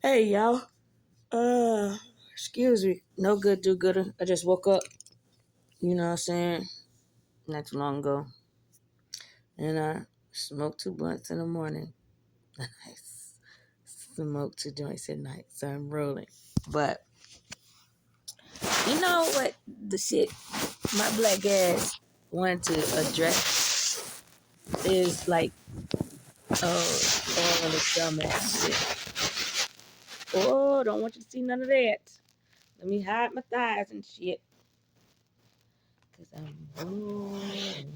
Hey y'all. Excuse me. No good, do gooder. I just woke up, you know what I'm saying? Not too long ago. And I smoked 2 blunts in the morning. I smoked 2 joints at night. So I'm rolling. But you know what the shit my black ass wanted to address is like all of the dumbass shit. Oh, don't want you to see none of that. Let me hide my thighs and shit. Cause I'm rolling.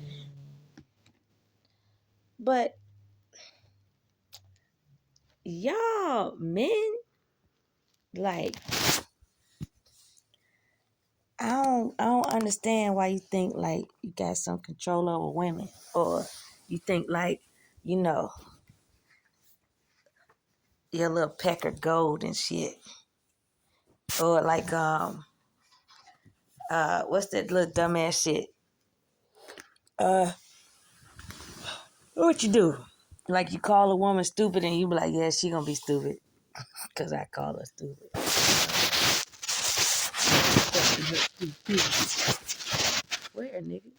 But y'all men, like, I don't understand why you think like you got some control over women, or you think like, you know, your little peck of gold and shit, or like what's that little dumbass shit? Uh, what you do? Like you call a woman stupid and you be like, yeah, she gonna be stupid because I call her stupid. Where, nigga?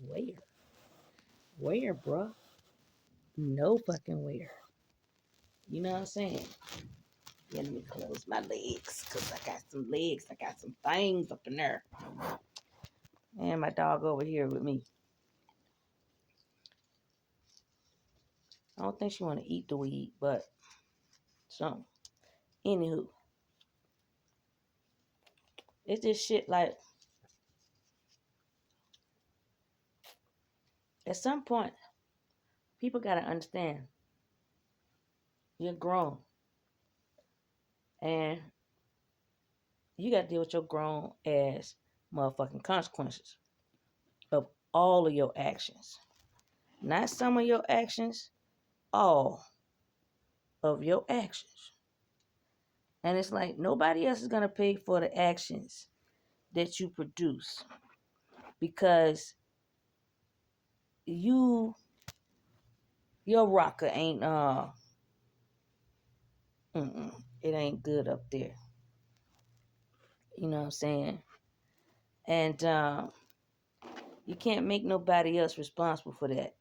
Where? Where, bruh? No fucking where. You know what I'm saying? Yeah, let me close my legs because I got some legs. I got some things up in there. And my dog over here with me. I don't think she want to eat the weed, but something. Anywho, it's this shit like, at some point, people got to understand you're grown. And you got to deal with your grown ass motherfucking consequences of all of your actions. Not some of your actions, all of your actions. And it's like nobody else is going to pay for the actions that you produce because your rocker ain't it ain't good up there. You know what I'm saying? And you can't make nobody else responsible for that.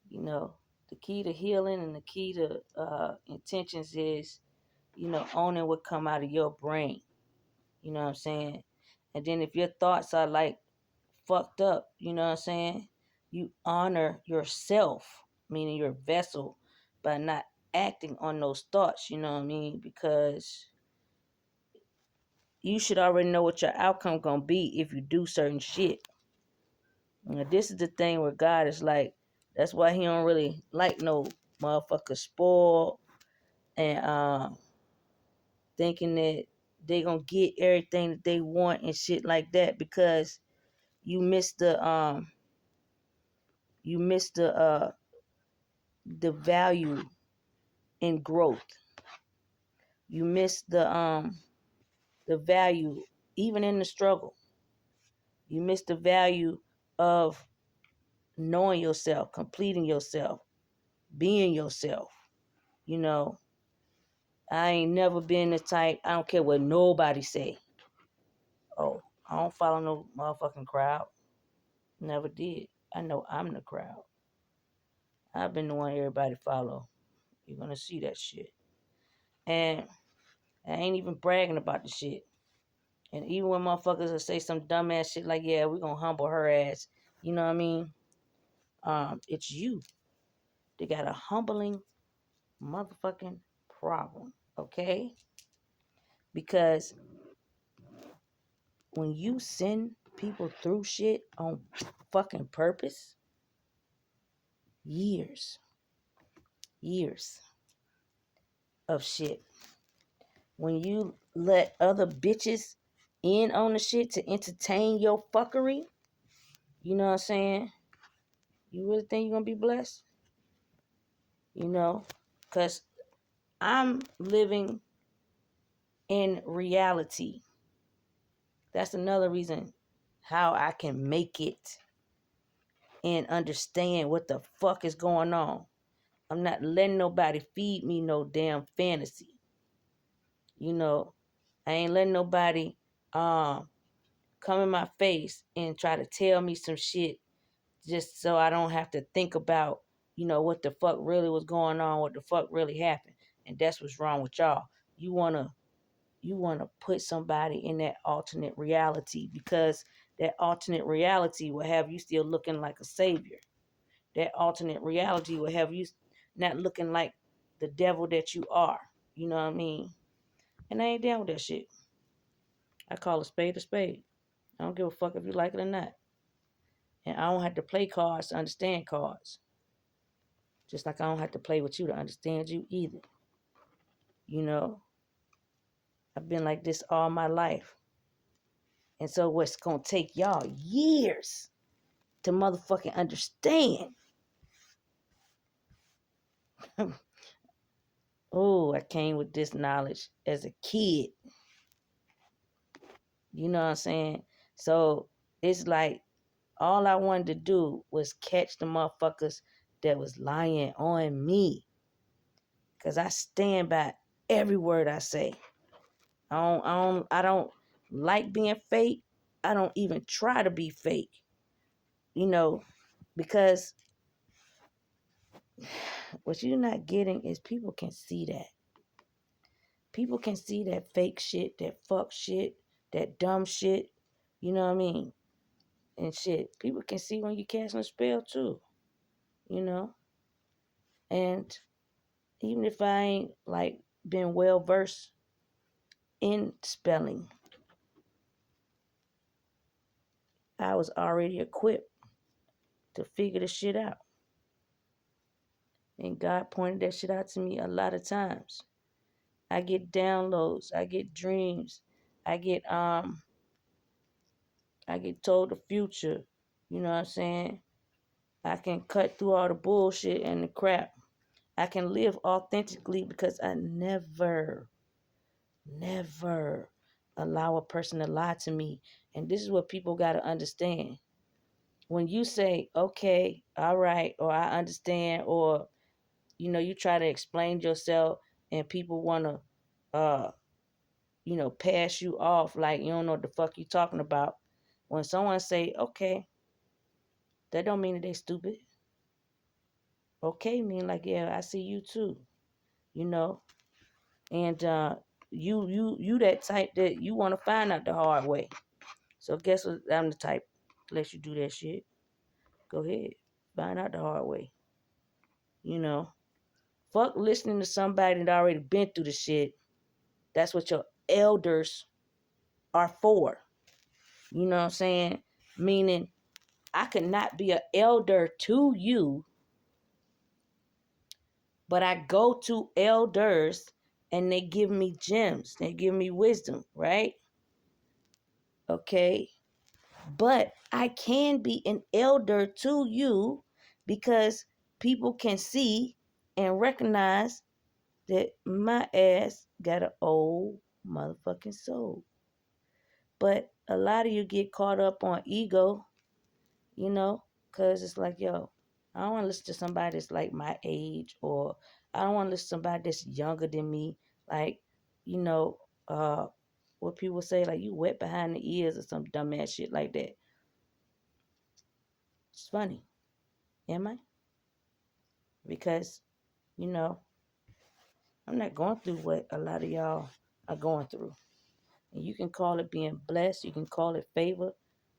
You know, the key to healing and the key to intentions is, owning what come out of your brain. You know what I'm saying? And then if your thoughts are like fucked up, you know what I'm saying? You honor yourself, meaning your vessel, by not acting on those thoughts, you know what I mean? Because you should already know what your outcome gonna be if you do certain shit. This is the thing where God is like, that's why he don't really like no motherfucker spoiled and thinking that they gonna get everything that they want and shit like that, because you miss the value in growth. You miss the value even in the struggle. You miss the value of knowing yourself, completing yourself, being yourself. You know, I ain't never been the type, I don't care what nobody say. Oh, I don't follow no motherfucking crowd. Never did. I know I'm the crowd. I've been the one everybody follow. You're gonna see that shit. And I ain't even bragging about the shit. And even when motherfuckers will say some dumbass shit like, yeah, we're gonna humble her ass. You know what I mean? It's you. They got a humbling motherfucking problem. Okay? Because when you send people through shit on fucking purpose, years of shit. When you let other bitches in on the shit to entertain your fuckery, you know what I'm saying? You really think you're gonna be blessed? You know? Because I'm living in reality. That's another reason how I can make it and understand what the fuck is going on. I'm not letting nobody feed me no damn fantasy. You know, I ain't letting nobody come in my face and try to tell me some shit just so I don't have to think about, what the fuck really was going on, what the fuck really happened. And that's what's wrong with y'all. You wanna put somebody in that alternate reality because that alternate reality will have you still looking like a savior. That alternate reality will have you not looking like the devil that you are. You know what I mean? And I ain't down with that shit. I call a spade a spade. I don't give a fuck if you like it or not. And I don't have to play cards to understand cards. Just like I don't have to play with you to understand you either. You know, I've been like this all my life. And so what's going to take y'all years to motherfucking understand. Oh, I came with this knowledge as a kid. You know what I'm saying? So it's like all I wanted to do was catch the motherfuckers that was lying on me. Because I stand by every word I say. I don't like being fake. I don't even try to be fake. Because what you're not getting is people can see that. People can see that fake shit, that fuck shit, that dumb shit. You know what I mean? And shit. People can see when you casting a spell too. You know? And even if I ain't like been well versed in spelling, I was already equipped to figure the shit out. And God pointed that shit out to me a lot of times. I get downloads, I get dreams, I get told the future. You know what I'm saying? I can cut through all the bullshit and the crap. I can live authentically because I never allow a person to lie to me. And this is what people got to understand. When you say, okay, all right, or I understand, or, you try to explain yourself and people want to, pass you off like you don't know what the fuck you talking about. When someone say, okay, that don't mean that they stupid. Okay mean like, yeah, I see you too, you know. And you that type that you want to find out the hard way. So guess what? I'm the type to let you do that shit. Go ahead, find out the hard way. You know, fuck listening to somebody that already been through the shit. That's what your elders are for. You know what I'm saying? Meaning, I could not be an elder to you, but I go to elders and they give me gems. They give me wisdom, right? Okay. But I can be an elder to you because people can see and recognize that my ass got an old motherfucking soul. But a lot of you get caught up on ego, because it's like, yo, I don't want to listen to somebody that's like my age, or I don't want to listen to somebody that's younger than me. Like, you know, what people say, like, you wet behind the ears or some dumbass shit like that. It's funny. Am I? Because, I'm not going through what a lot of y'all are going through. And you can call it being blessed, you can call it favor,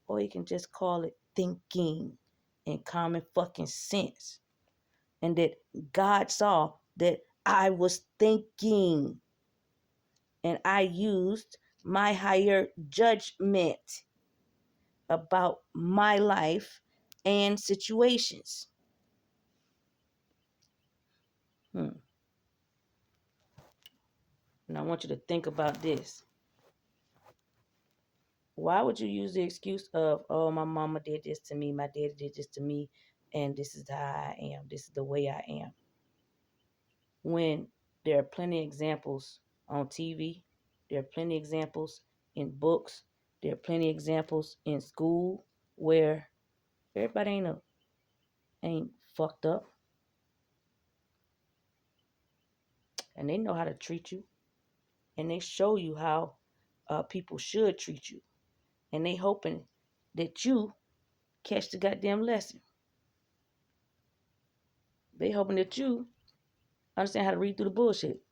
or you can just call it thinking and common fucking sense. And that God saw that I was thinking and I used my higher judgment about my life and situations. And I want you to think about this. Why would you use the excuse of, oh, my mama did this to me, my daddy did this to me, and this is how I am, this is the way I am? When there are plenty of examples on TV, there are plenty of examples in books, there are plenty of examples in school where everybody ain't fucked up. and they know how to treat you, and they show you how people should treat you, and they hoping that you catch the goddamn lesson. They hoping that you understand how to read through the bullshit.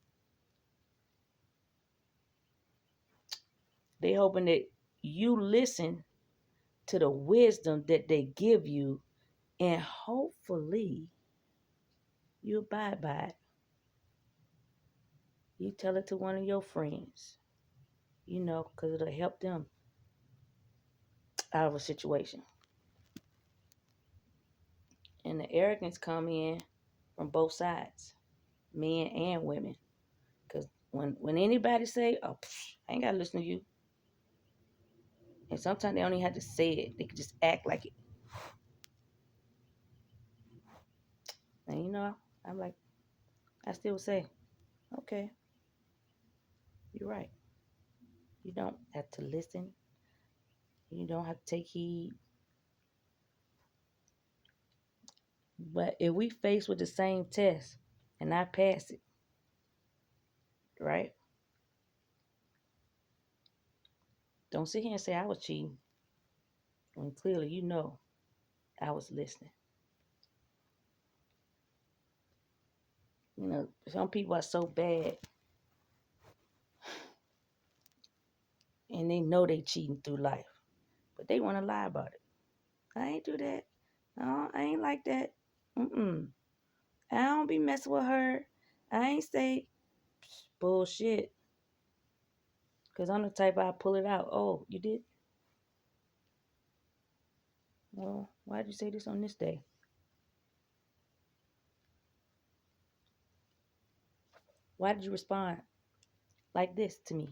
They hoping that you listen to the wisdom that they give you, and hopefully you abide by it. You tell it to one of your friends, because it'll help them out of a situation. And the arrogance come in from both sides, men and women. Because when anybody say, oh, I ain't got to listen to you. And sometimes they don't even have to say it. They can just act like it. And I'm like, I still say, okay, you're right. You don't have to listen. You don't have to take heed. But if we face with the same test and I pass it, right? Don't sit here and say I was cheating when clearly I was listening. Some people are so bad and they know they cheating through life, but they want to lie about it. I ain't do that. No, I ain't like that. I don't be messing with her. I ain't say bullshit. Because I'm the type I pull it out. Oh, you did? Well, why'd you say this on this day? Why did you respond like this to me?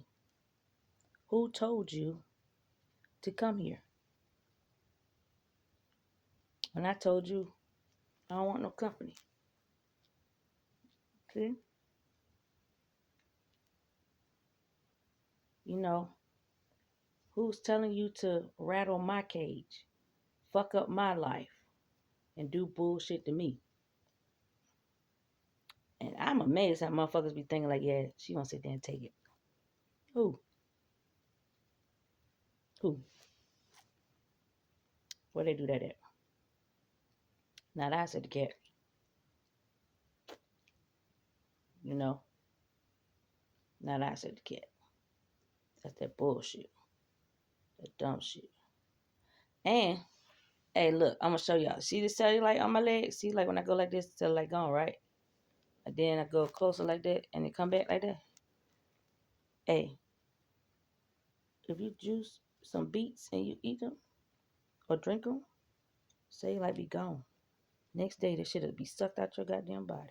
Who told you to come here? When I told you I don't want no company. See? Who's telling you to rattle my cage, fuck up my life, and do bullshit to me? And I'm amazed how motherfuckers be thinking like, yeah, she gonna sit there and take it. Who? Who? Where they do that at? Not I said the cat. Not I said the cat. That's that bullshit. That dumb shit. And, hey, look, I'm gonna show y'all. See this cellulite on my leg? See, like when I go like this, the cellulite gone, right? And then I go closer like that, and it come back like that. Hey, if you juice some beets and you eat them or drink them, cellulite be gone. Next day, that shit'll be sucked out your goddamn body.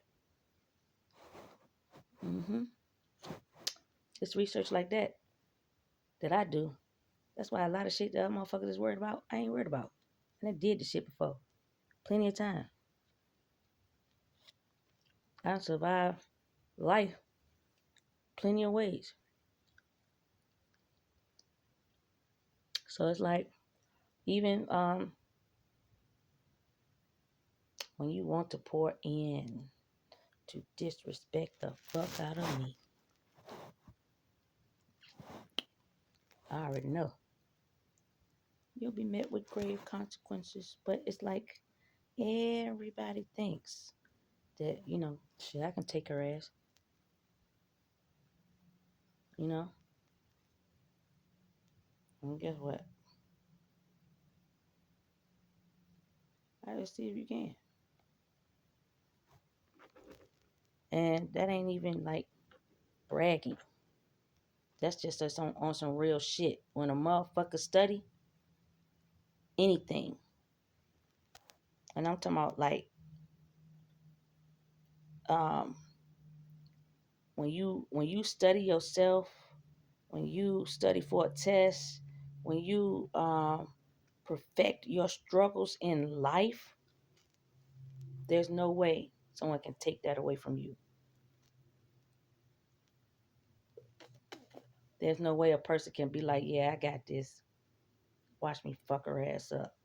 It's research like that I do. That's why a lot of shit that other motherfuckers is worried about, I ain't worried about. And I did this shit before. Plenty of time. I survived life plenty of ways. So it's like, even when you want to pour in to disrespect the fuck out of me, I already know you'll be met with grave consequences. But it's like everybody thinks that, shit, I can take her ass. And guess what? I just see if you can. And that ain't even like bragging. That's just us on some real shit. When a motherfucker study anything, and I'm talking about like when you study yourself, when you study for a test, when you perfect your struggles in life, there's no way someone can take that away from you. There's no way a person can be like, yeah, I got this. Watch me fuck her ass up.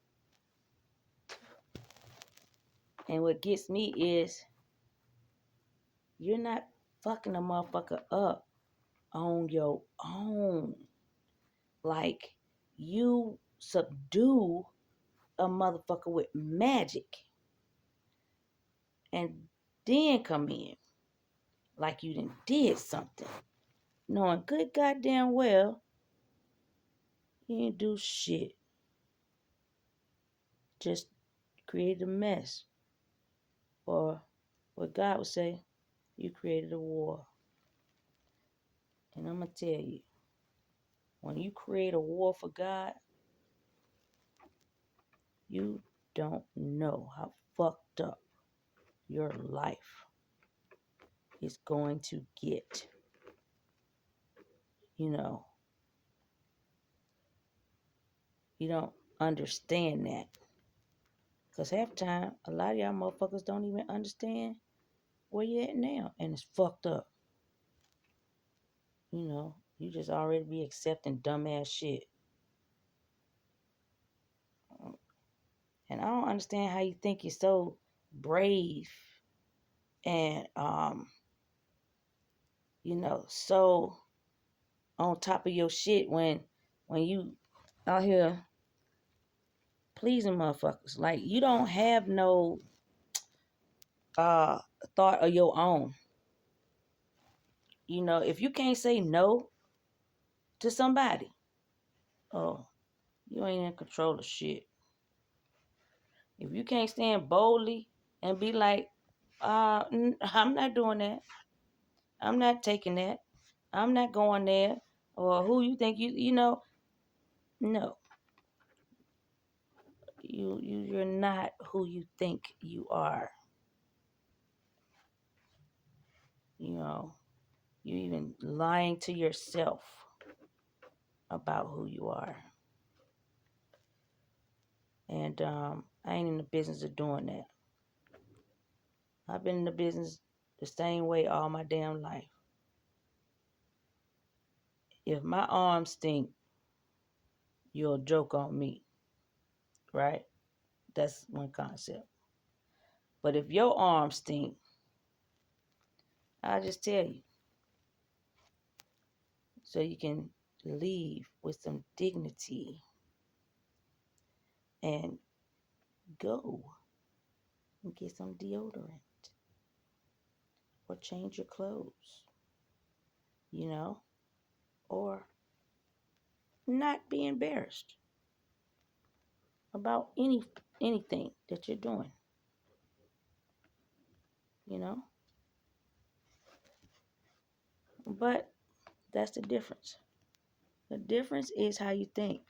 And what gets me is you're not fucking a motherfucker up on your own. Like, you subdue a motherfucker with magic and then come in like you done did something, knowing good goddamn well you ain't do shit. Just created a mess. Or what God would say, you created a war. And I'm going to tell you, when you create a war for God, you don't know how fucked up your life is going to get. You know, you don't understand that. Because half the time, a lot of y'all motherfuckers don't even understand where you at now. And it's fucked up. You know, you just already be accepting dumbass shit. And I don't understand how you think you're so brave and you know, so on top of your shit when you out here pleasing motherfuckers. Like, you don't have no thought of your own. You know, if you can't say no to somebody, oh, you ain't in control of shit. If you can't stand boldly and be like, I'm not doing that. I'm not taking that. I'm not going there. Or who you think you know? No. You're not who you think you are. You know, you even lying to yourself about who you are. And I ain't in the business of doing that. I've been in the business the same way all my damn life. If my arms stink, you'll joke on me, right? That's one concept. But if your arms stink, I'll just tell you so you can leave with some dignity and go and get some deodorant or change your clothes, you know, or not be embarrassed about anything that you're doing, you know. But that's the difference. The difference is how you think.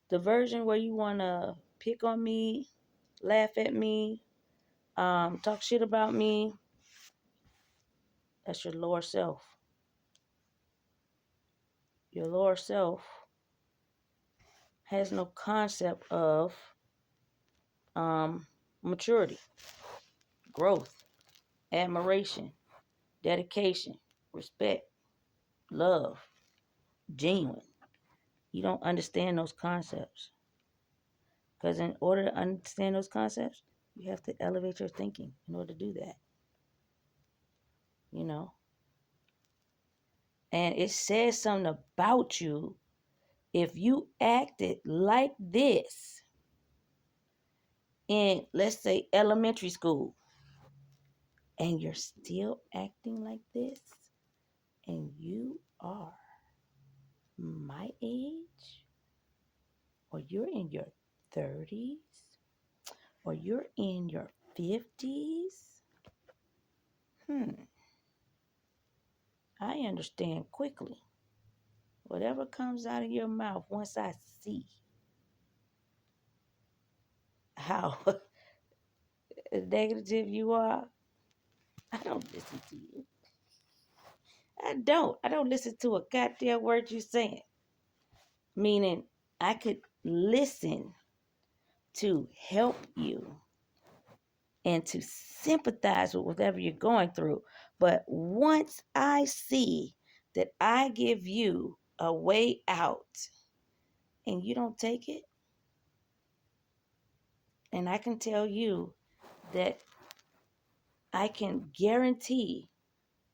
The version where you want to pick on me, laugh at me, talk shit about me, that's your lower self. Your lower self has no concept of maturity, growth, admiration, dedication, respect, love, genuine. You don't understand those concepts. Because in order to understand those concepts, you have to elevate your thinking in order to do that. You know? And it says something about you if you acted like this in, let's say, elementary school, and you're still acting like this, and you are my age, or you're in your 30s, or you're in your 50s, I understand quickly. Whatever comes out of your mouth, once I see how negative you are, I don't listen to you. I don't. I don't listen to a goddamn word you're saying. Meaning, I could listen to help you and to sympathize with whatever you're going through. But once I see that I give you a way out and you don't take it, and I can tell you that I can guarantee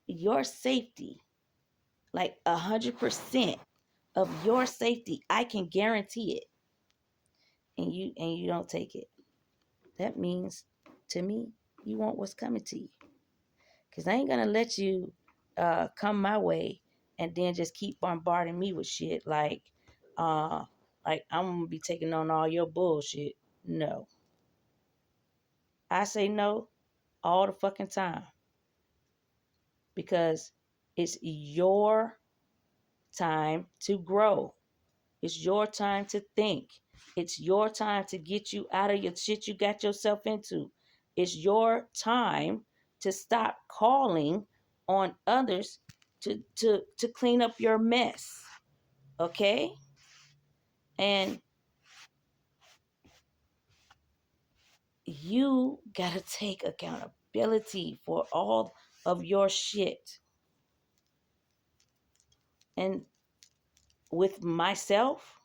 your safety, like 100% of your safety, I can guarantee it, and you don't take it. That means, to me, you want what's coming to you. Because I ain't going to let you come my way and then just keep bombarding me with shit uh, like I'm going to be taking on all your bullshit. No. I say no all the fucking time. Because it's your time to grow. It's your time to think. It's your time to get you out of your shit you got yourself into. It's your time to stop calling on others to clean up your mess. Okay? And you gotta take accountability for all of your shit. And with myself,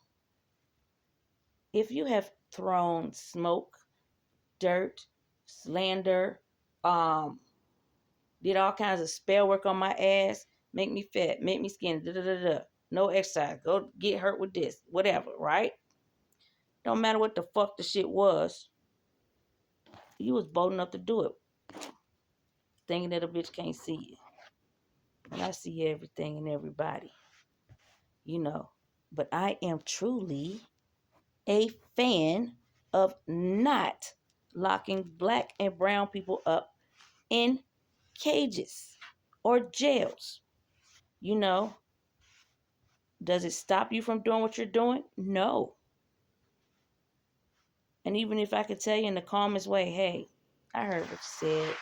if you have thrown smoke, dirt, slander, did all kinds of spell work on my ass, make me fat, make me skinny, no exercise, go get hurt with this, whatever, right? Don't matter what the fuck the shit was, you was bold enough to do it, thinking that a bitch can't see you. And I see everything and everybody, you know. But I am truly a fan of not locking black and brown people up in cages or jails. You know, does it stop you from doing what you're doing? No. And even if I could tell you in the calmest way, hey, I heard what you said.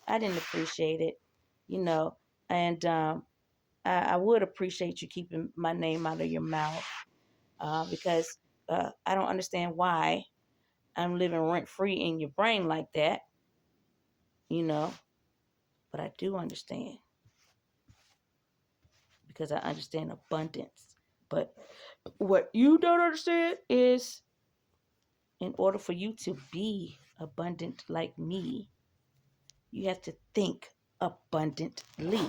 I didn't appreciate it, you know, and I would appreciate you keeping my name out of your mouth because I don't understand why I'm living rent free in your brain like that, you know, but I do understand because I understand abundance. But what you don't understand is, in order for you to be abundant like me, you have to think abundantly.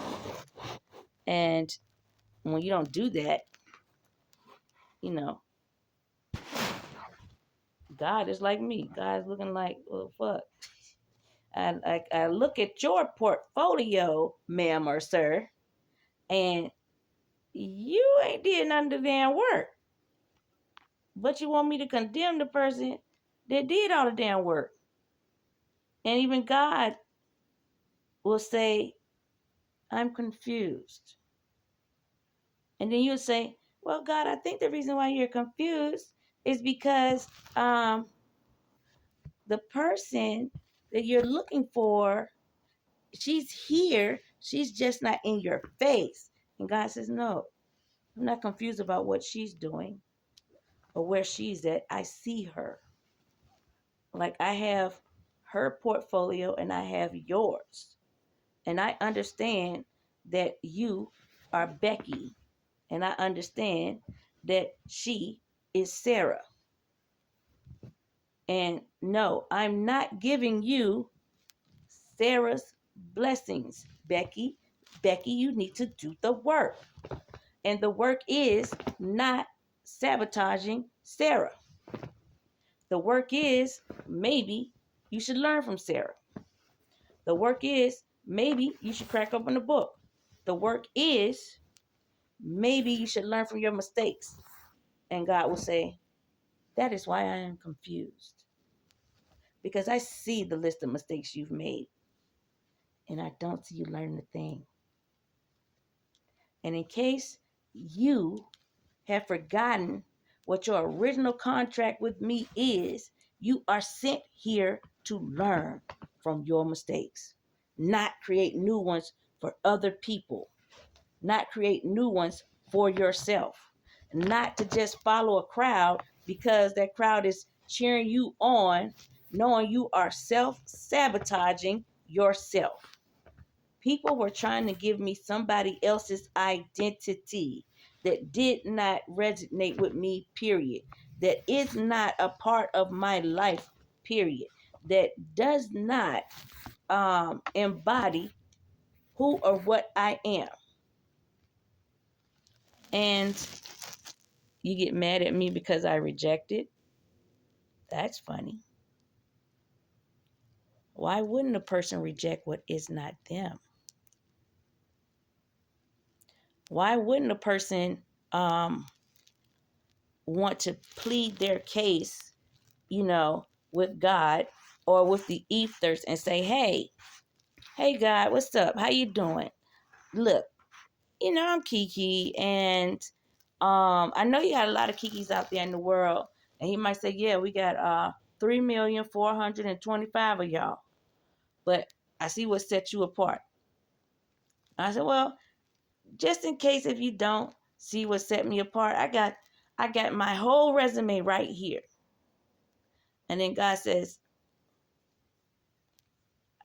And when you don't do that, you know, God is like me. God's looking like, well, fuck. I look at your portfolio, ma'am or sir, and you ain't did none of the damn work. But you want me to condemn the person that did all the damn work. And even God will say, I'm confused. And then you'll say, well, God, I think the reason why you're confused is because the person that you're looking for, she's here. She's just not in your face. And God says, no, I'm not confused about what she's doing or where she's at. I see her. Like I have her portfolio and I have yours. And I understand that you are Becky. And I understand that she is Sarah. And no, I'm not giving you Sarah's blessings, Becky. Becky, you need to do the work. And the work is not sabotaging Sarah. The work is maybe you should learn from Sarah. The work is maybe you should crack open a book. The work is maybe you should learn from your mistakes. And God will say, that is why I am confused. Because I see the list of mistakes you've made. And I don't see you learning a thing. And in case you have forgotten what your original contract with me is, you are sent here to learn from your mistakes, not create new ones for other people, not create new ones for yourself, not to just follow a crowd because that crowd is cheering you on, knowing you are self-sabotaging yourself. People were trying to give me somebody else's identity that did not resonate with me, period. That is not a part of my life, period. That does not embody who or what I am. And you get mad at me because I reject it? That's funny. Why wouldn't a person reject what is not them? Why wouldn't a person want to plead their case, with God or with the ethers and say, hey God, what's up? How you doing? Look, I'm Kiki, and I know you got a lot of Kikis out there in the world. And he might say, yeah, we got 3,425 of y'all. But I see what sets you apart. I said, well, just in case if you don't see what set me apart, I got my whole resume right here. And then God says,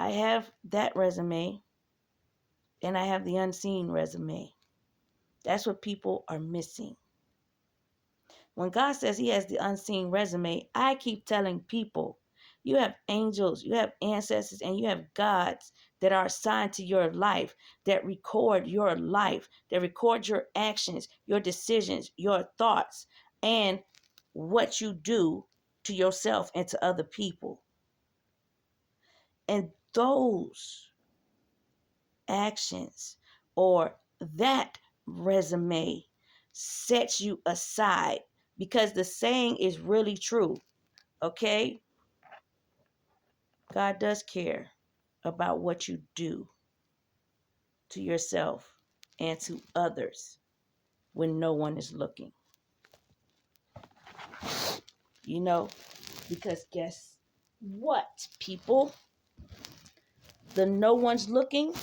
I have that resume and I have the unseen resume. That's what people are missing. When God says he has the unseen resume, I keep telling people, you have angels, you have ancestors, and you have gods that are assigned to your life, that record your life, that record your actions, your decisions, your thoughts, and what you do to yourself and to other people. And those actions or that resume sets you aside, because the saying is really true. Okay? God does care about what you do to yourself and to others when no one is looking. Because guess what, people? The no one's looking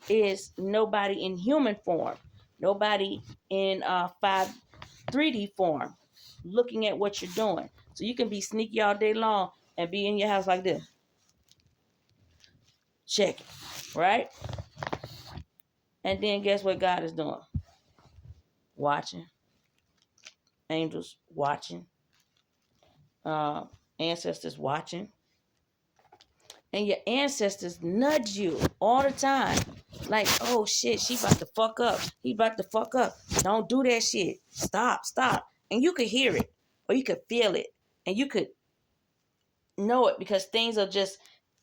is nobody in human form, nobody in 3D form looking at what you're doing. So you can be sneaky all day long and be in your house like this. Check it, right? And then guess what God is doing? Watching. Angels watching. Ancestors watching. And your ancestors nudge you all the time. Like, oh shit, she about to fuck up. He about to fuck up. Don't do that shit. Stop. And you could hear it or you could feel it. And you could know it because things will just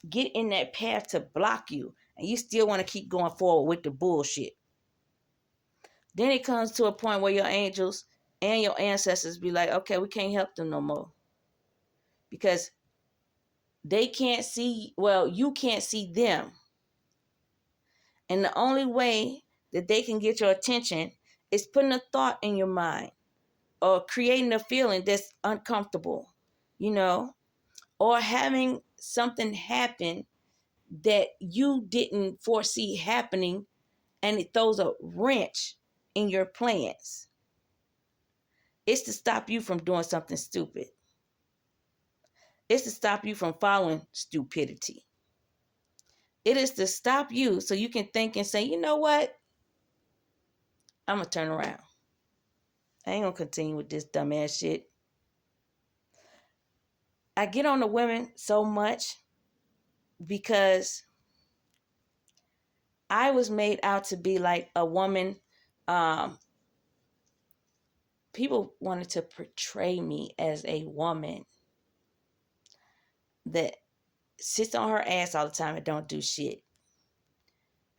get in that path to block you. And you still want to keep going forward with the bullshit. Then it comes to a point where your angels and your ancestors be like, okay, we can't help them no more. Because they can't see, you can't see them. And the only way that they can get your attention is putting a thought in your mind or creating a feeling that's uncomfortable, or having something happen that you didn't foresee happening, and it throws a wrench in your plans. It's to stop you from doing something stupid. It's to stop you from following stupidity. It is to stop you so you can think and say, you know what? I'm going to turn around. I ain't going to continue with this dumbass shit. I get on the women so much because I was made out to be like a woman. People wanted to portray me as a woman that sits on her ass all the time and don't do shit.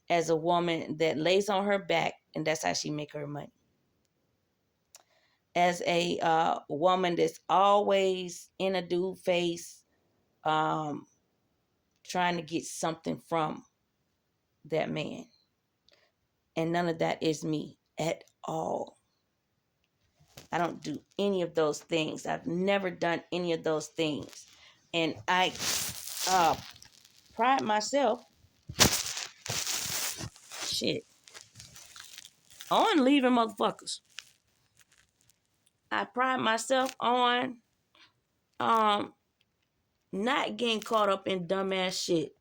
As a woman that lays on her back and that's how she make her money. As a woman that's always in a dude face, trying to get something from that man. And none of that is me at all. I don't do any of those things. I've never done any of those things. And I pride myself, on leaving motherfuckers. I pride myself on not getting caught up in dumbass shit.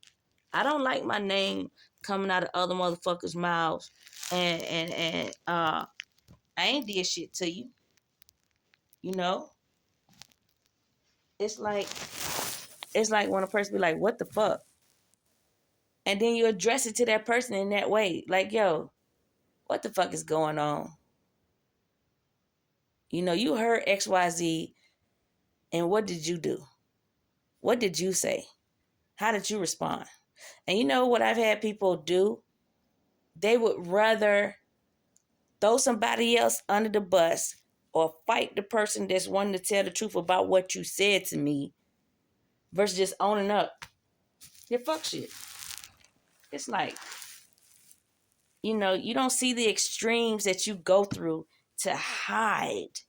I don't like my name coming out of other motherfuckers' mouths, and I ain't did shit to you. It's like when a person be like, "What the fuck?" And then you address it to that person in that way. Like, yo, what the fuck is going on? You heard XYZ, and what did you do? What did you say? How did you respond? And you know what I've had people do? They would rather throw somebody else under the bus or fight the person that's wanting to tell the truth about what you said to me versus just owning up. Yeah, fuck shit. It's like, you don't see the extremes that you go through to hide,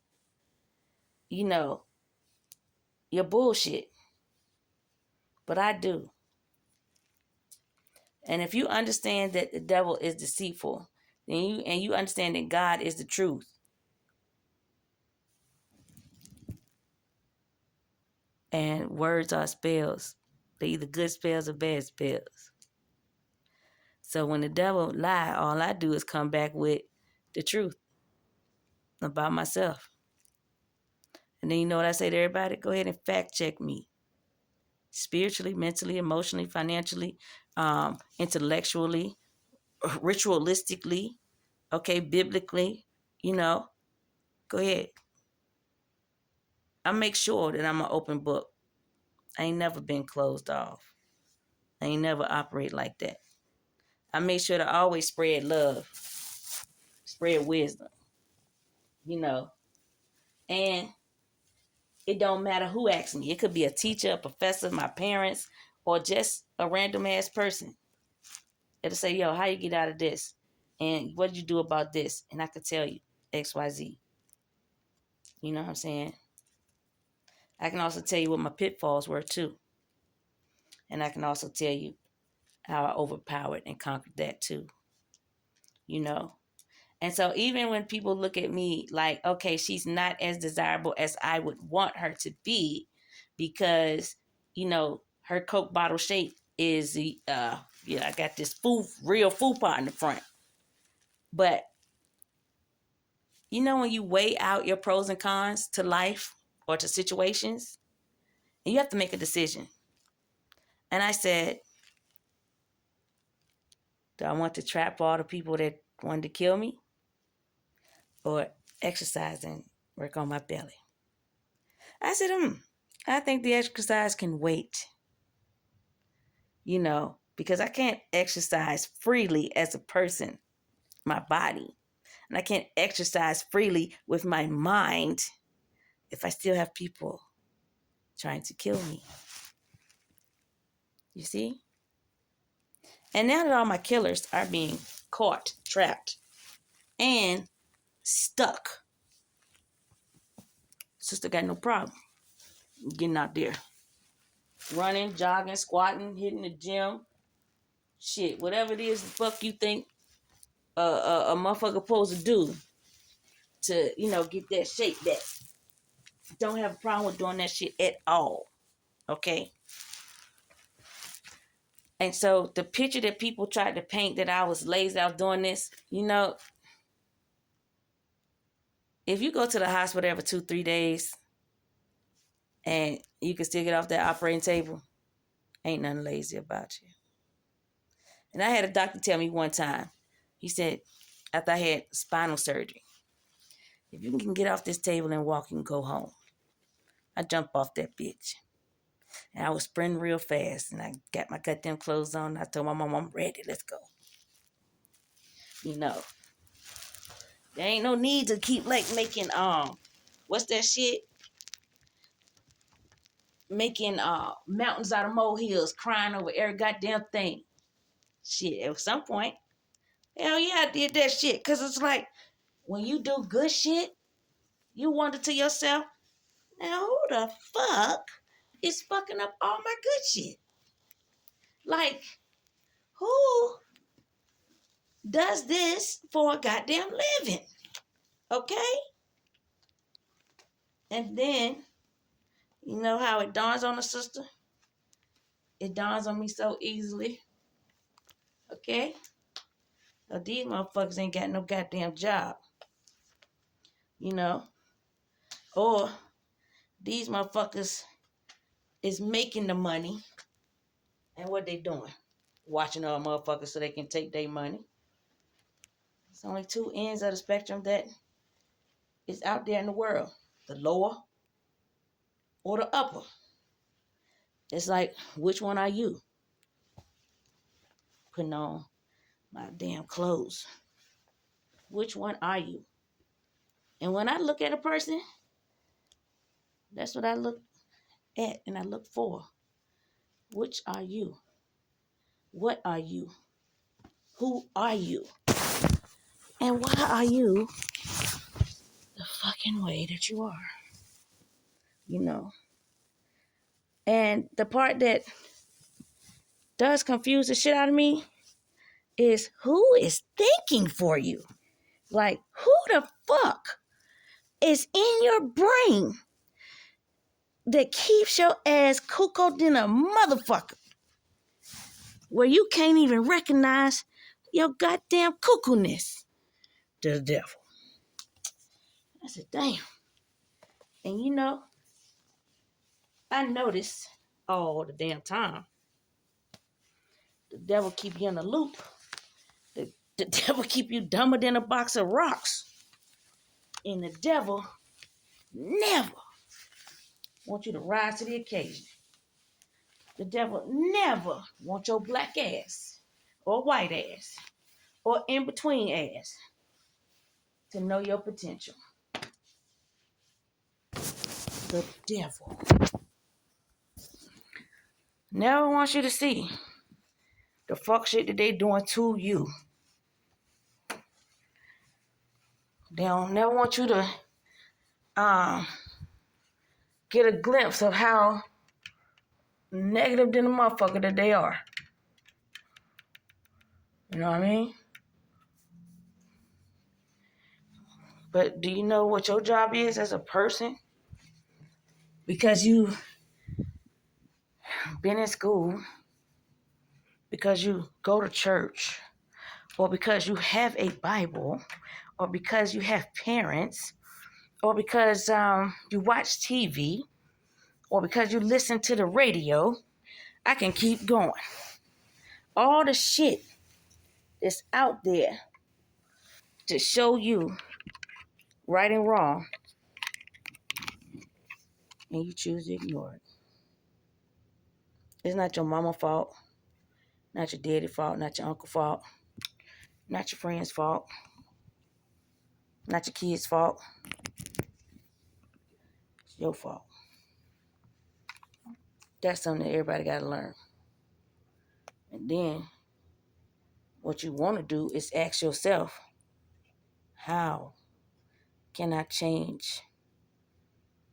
you know, your bullshit. But I do. And if you understand that the devil is deceitful, then you understand that God is the truth. And words are spells. They're either good spells or bad spells. So when the devil lie, all I do is come back with the truth about myself. And then you know what I say to everybody? Go ahead and fact check me. Spiritually, mentally, emotionally, financially, intellectually, ritualistically, okay, biblically, go ahead. I make sure that I'm an open book. I ain't never been closed off. I ain't never operate like that. I make sure to always spread love, spread wisdom, and it don't matter who asks me. It could be a teacher, a professor, my parents, or just a random ass person. It'll say, yo, how you get out of this? And what did you do about this? And I could tell you XYZ. You know what I'm saying? I can also tell you what my pitfalls were too. And I can also tell you how I overpowered and conquered that too. You know? And so even when people look at me like, okay, she's not as desirable as I would want her to be because, her Coke bottle shape is I got this real fupa in the front. But when you weigh out your pros and cons to life or to situations, and you have to make a decision. And I said, do I want to trap all the people that wanted to kill me or exercise and work on my belly? I said, I think the exercise can wait, because I can't exercise freely as a person, my body. And I can't exercise freely with my mind if I still have people trying to kill me. You see? And now that all my killers are being caught, trapped, and stuck, sister got no problem getting out there. Running, jogging, squatting, hitting the gym. Shit, whatever it is the fuck you think a motherfucker supposed to do to, get that shape back. Don't have a problem with doing that shit at all. Okay? And so the picture that people tried to paint that I was lazy out doing this, if you go to the hospital every 2-3 days and you can still get off that operating table, ain't nothing lazy about you. And I had a doctor tell me one time, he said, after I had spinal surgery, if you can get off this table and walk, you can go home. I jumped off that bitch. And I was sprinting real fast. And I got my goddamn clothes on. I told my mom, I'm ready. Let's go. There ain't no need to keep making what's that shit? Making mountains out of molehills, crying over every goddamn thing. Shit, at some point, hell yeah, I did that shit. Cause it's like when you do good shit, you wonder to yourself, now who the fuck is fucking up all my good shit? Like, who does this for a goddamn living? Okay? And then, you know how it dawns on a sister? It dawns on me so easily. Okay? So these motherfuckers ain't got no goddamn job. Or these motherfuckers is making the money. And what they doing? watching other motherfuckers so they can take their money. It's only two ends of the spectrum that is out there in the world. The lower or the upper. It's like, which one are you? Putting on my damn clothes. Which one are you? And when I look at a person, that's what I look at and I look for. Which are you? What are you? Who are you? And why are you the fucking way that you are? You know. And the part that does confuse the shit out of me is who is thinking for you? Like, who the fuck is in your brain that keeps your ass cuckoo than a motherfucker? Where you can't even recognize your goddamn cuckoo-ness. The devil. I said, damn. And you know, I notice all the damn time. The devil keep you in a loop. The devil keep you dumber than a box of rocks. And the devil never wants you to rise to the occasion. The devil never wants your black ass or white ass or in between ass to know your potential. The devil never wants you to see the fuck shit that they doing to you. They don't never want you to get a glimpse of how negative than a motherfucker that they are. You know what I mean? But do you know what your job is as a person? Because you've been in school, because you go to church, or because you have a Bible, or because you have parents, or because you watch TV, or because you listen to the radio, I can keep going. All the shit that's out there to show you right and wrong, and you choose to ignore it. It's not your mama's fault, not your daddy's fault, not your uncle's fault, not your friend's fault, not your kid's fault. It's your fault. That's something that everybody got to learn. And then what you want to do is ask yourself, how can I change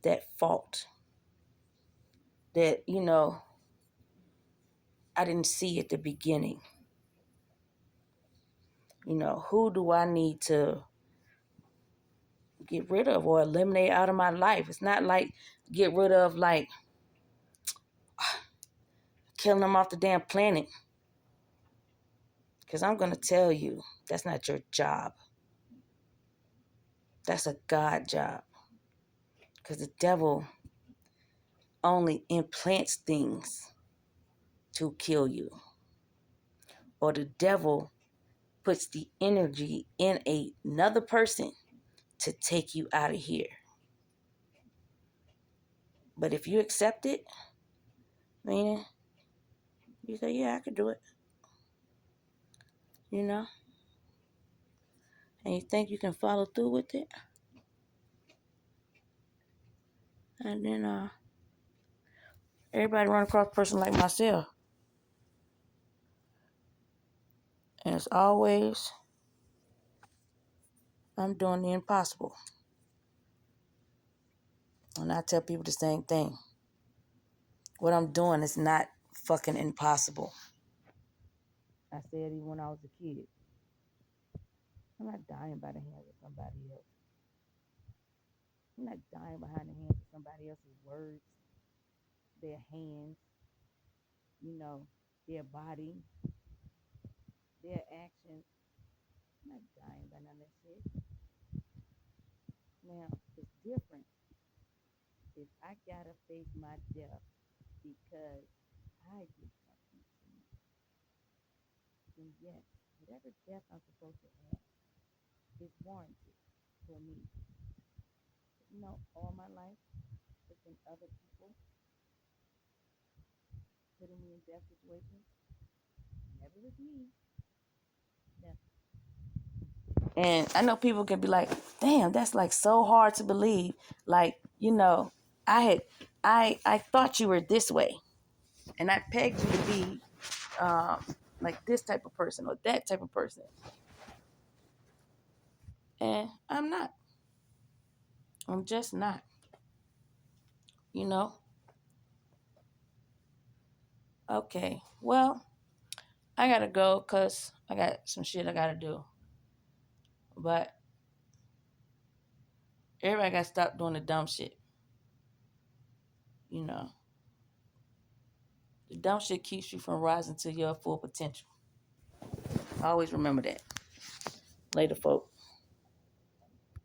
that fault that, I didn't see at the beginning? Who do I need to get rid of or eliminate out of my life? It's not like get rid of like killing them off the damn planet. Because I'm going to tell you, that's not your job. That's a God job. Because the devil only implants things to kill you. Or the devil puts the energy in another person to take you out of here. But if you accept it, man, you say, yeah, I could do it. And you think you can follow through with it. And then everybody run across a person like myself. And as always, I'm doing the impossible. And I tell people the same thing. What I'm doing is not fucking impossible. I said even when I was a kid. I'm not dying by the hands of somebody else. I'm not dying behind the hands of somebody else's words, their hands, their body, their actions. I'm not dying by none of that shit. Now, it's different if I gotta face my death because I did something to me. then yes, whatever death I'm supposed to have is warranted for me. All my life, it's been other people putting me in death situations. Never with me. Never. And I know people can be like, damn, that's like so hard to believe. Like, I thought you were this way. And I pegged you to be like this type of person or that type of person. And I'm not. I'm just not. You know? Okay. Well, I gotta go because I got some shit I gotta do. But everybody gotta stop doing the dumb shit. You know. The dumb shit keeps you from rising to your full potential. Always remember that. Later, folks.